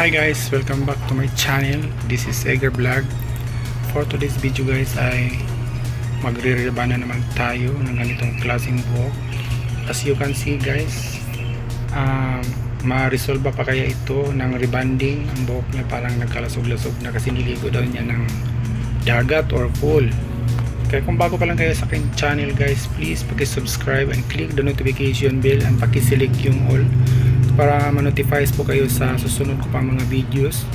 Hi guys, welcome back to my channel. This is Edgar Vlog. For today's video guys ay magre-reband na naman tayo ng ganitong klaseng buhok. As you can see guys, ma-resolve pa kaya ito ng rebanding. Ang buhok niya parang nagkalasog-lasog na kasi niligo daw niya ng dagat or pool. Kaya kung bago pa lang kayo sa aking channel guys, please paki-subscribe and click the notification bell and paki-select yung all para ma-notify po kayo sa susunod ko pang mga videos.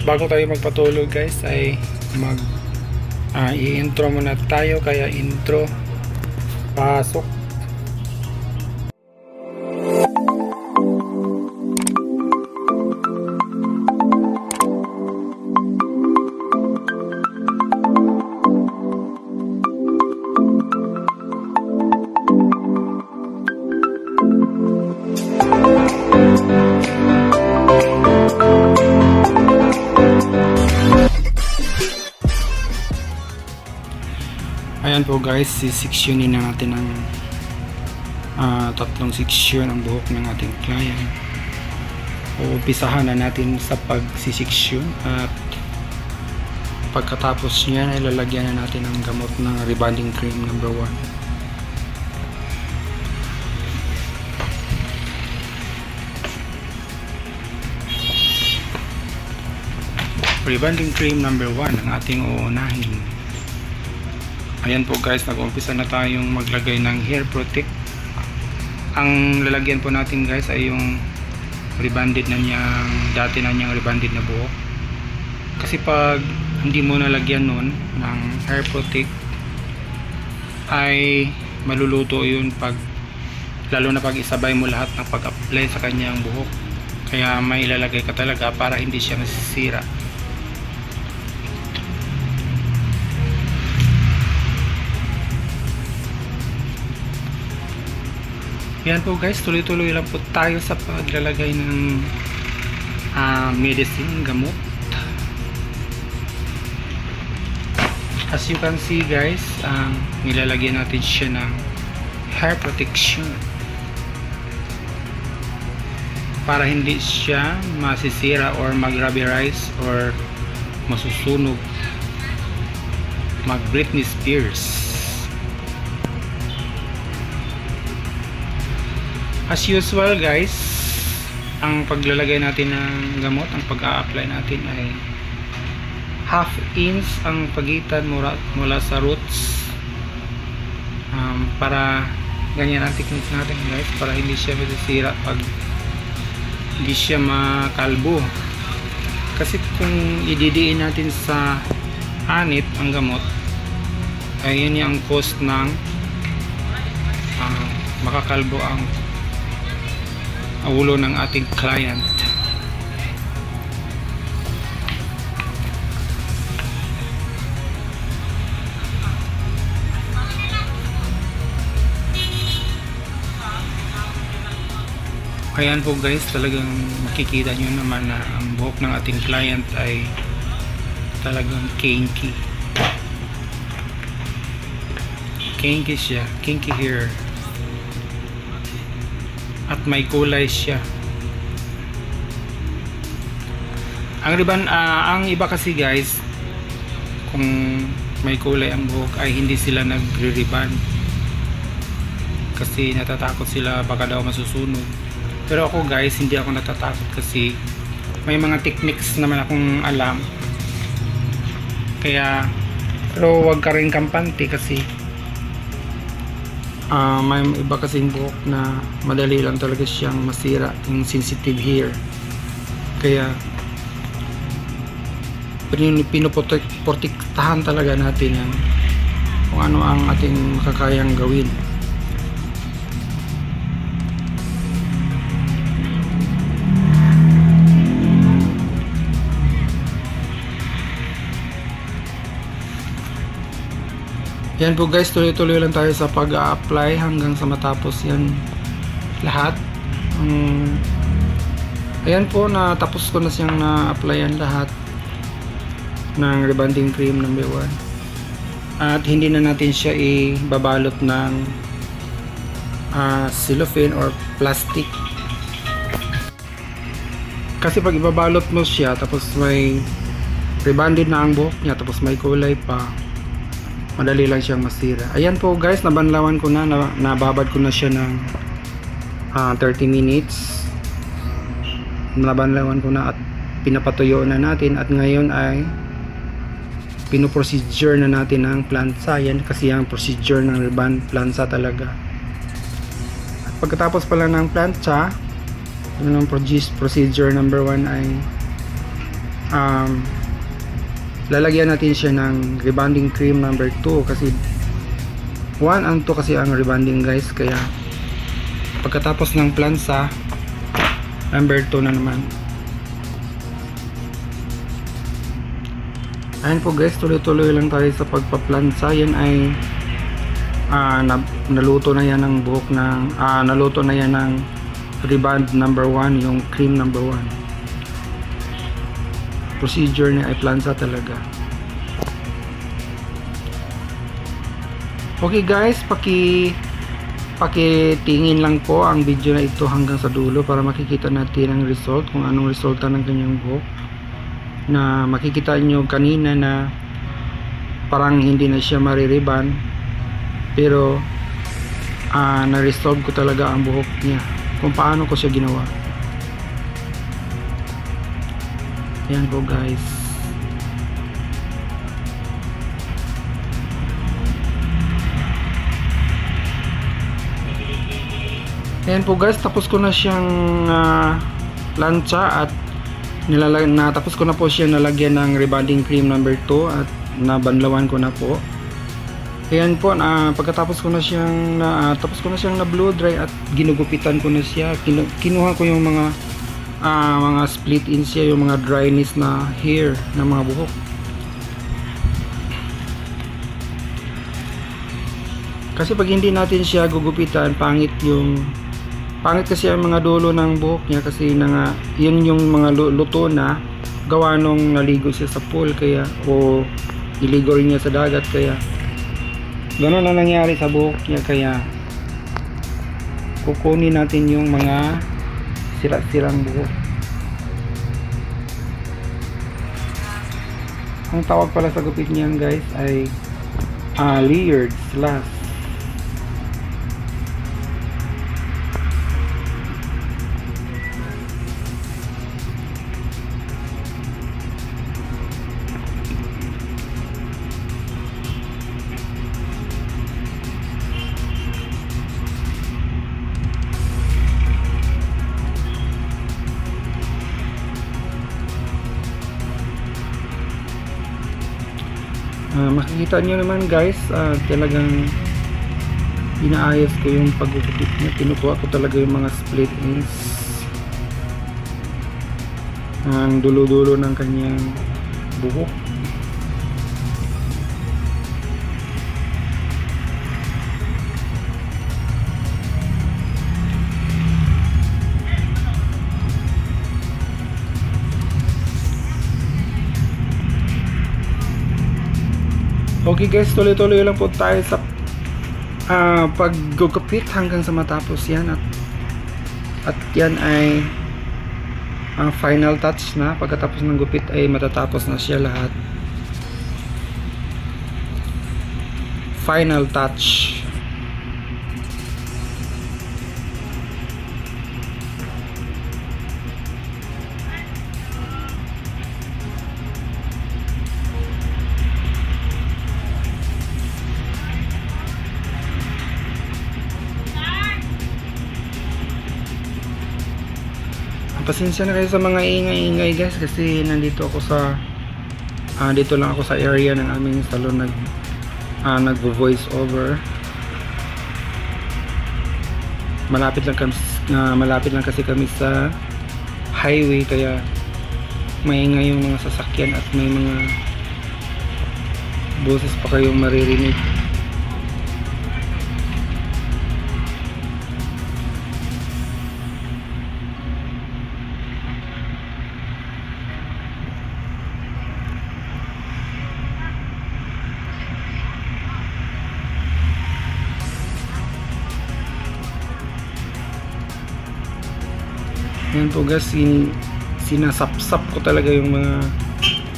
Bago tayo magpatuloy guys ay i-intro muna tayo, kaya intro, pasok. Ayan po guys, si-sectionin na natin ang tatlong section ang buhok ng ating client. Umpisahan na natin sa pag-section at pagkatapos niyan ay lalagyan na natin ang gamot ng rebanding cream number 1. Rebanding cream number 1 ang ating uunahin. Ayan po guys, nag-umpisa na tayong maglagay ng hair protect. Ang lalagyan po natin guys ay yung rebanded na niyang, dati na niyang rebanded na buhok. Kasi pag hindi mo nalagyan nun ng hair protect ay maluluto yun lalo na pag isabay mo lahat ng pag-apply sa kanyang buhok. Kaya may ilalagay ka talaga para hindi siya nasisira. Yan po guys, tuloy-tuloy lang po tayo sa paglalagay ng medicine, gamot. As you can see guys, nilalagyan natin siya ng hair protection para hindi siya masisira or mag-rubberize or masusunog, mag Britney Spears. As usual guys, ang paglalagay natin ng gamot, ang pag-a-apply natin ay 1/2 inch ang pagitan mula sa roots, para ganyan ang technique natin guys, para hindi siya masisira pag hindi siya makalbo. Kasi kung ididiin natin sa anit ang gamot ay yun yung cause ng makakalbo ang ulo ng ating client. Ayan po guys, talagang makikita nyo naman na ang buhok ng ating client ay talagang kinky. Kinky siya, kinky hair. At may kulay siya. Ang iba kasi guys, kung may kulay ang buhok ay hindi sila nagre-reband kasi natatakot sila baka daw masusunog. Pero ako guys, hindi ako natatakot kasi may mga techniques naman akong alam. Kaya pero wag ka rin kampante kasi may iba kasing buhok na madali lang talaga siyang masira, yung sensitive hair. Kaya pinuprotektahan talaga natin yan kung ano ang ating makakayang gawin. Yan po guys, tuloy-tuloy lang tayo sa pag-a-apply hanggang sa matapos yan lahat. Ayan po, natapos ko na siyang na-applyan lahat ng rebanding cream number 1. At hindi na natin siya ibabalot ng cellophane or plastic. Kasi pag ibabalot mo siya tapos may rebanded na ang buhok niya tapos may kulay pa, madali lang siyang masira. Ayan po guys, nabanlawan ko na, nababad ko na siya ng 30 minutes. Nabanlawan ko na at pinapatuyo na natin, at ngayon ay pinoprocedure na natin ang plansa. Yan kasi ang procedure ng reband plansa talaga. At pagkatapos pala ng plansa, yung procedure number 1 ay lalagyan natin siya ng rebanding cream number 2, kasi 1 and 2 kasi ang rebanding guys, kaya pagkatapos ng plansa number 2 na naman. Ayan po guys, tuloy-tuloy lang tayo sa pagpaplansa. Yan ay naluto na yan ng buhok ng naluto na yan ng reband number 1, yung cream number 1. Procedure niya ay plansa talaga. Okay guys, pakitingin lang po ang video na ito hanggang sa dulo para makikita natin ang result, kung anong resulta ng kanyang buhok. Na makikita nyo kanina na parang hindi na siya marireban, pero na-resolve ko talaga ang buhok niya kung paano ko siya ginawa. Ayan po guys. Ayan po guys, tapos ko na siyang plancha at natapos ko na po siya nalagyan ng rebanding cream number 2 at nabanlawan ko na po. Ayan po, pagkatapos ko na siyang tapos ko na siyang na blow dry at ginugupitan ko na siya. Kinuha ko yung mga split ends siya, yung mga dryness na hair ng mga buhok. Kasi pag hindi natin siya gugupitan, pangit kasi ang mga dulo ng buhok niya, kasi yun yung mga luto na gawa nung naligo siya sa pool, kaya o iligo rin niya sa dagat, kaya gano'n na nangyari sa buhok niya. Kaya kukunin natin yung mga sira-sirang buhok. Ang tawag pala sa gupit niyan guys ay layered slash. Makikita nyo naman guys, talagang inaayos ko yung pagugupit niya. Kinukuha ko talaga yung mga split ends, ang dulo-dulo ng kanyang buhok. Okay guys, tuloy-tuloy lang po tayo sa paggugupit hanggang sa matapos yan, at yan ay ang final touch na. Pagkatapos ng gupit ay matatapos na siya lahat. Final touch. Pasensya na kayo sa mga ingay-ingay guys, kasi nandito ako sa dito lang ako sa area ng aming salon, nagvo-voice over. Malapit lang kasi kami sa highway, kaya maingay yung mga sasakyan at may mga boses pa kayong maririnig. Yan po guys, sinasapsap ko talaga yung mga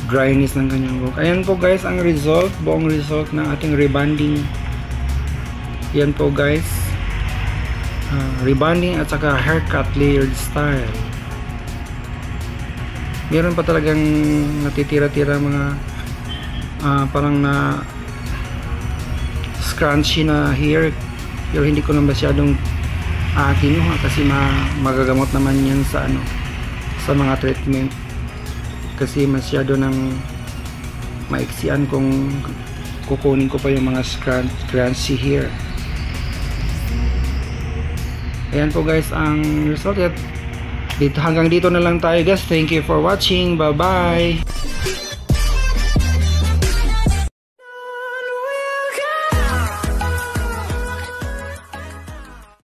dryness ng kanyang buhok. Ayan po guys ang result, buong result ng ating rebonding. Yan po guys, rebonding at saka haircut layered style. Meron pa talagang natitira-tira mga parang na scrunchy na hair, pero hindi ko na masyadong kinuha kasi magagamot naman yan sa sa mga treatment, kasi masyado ng maiksian kung kukunin ko pa yung mga scrunchy hair. Ayan po guys ang result. Hanggang dito na lang tayo guys. Thank you for watching. Bye bye.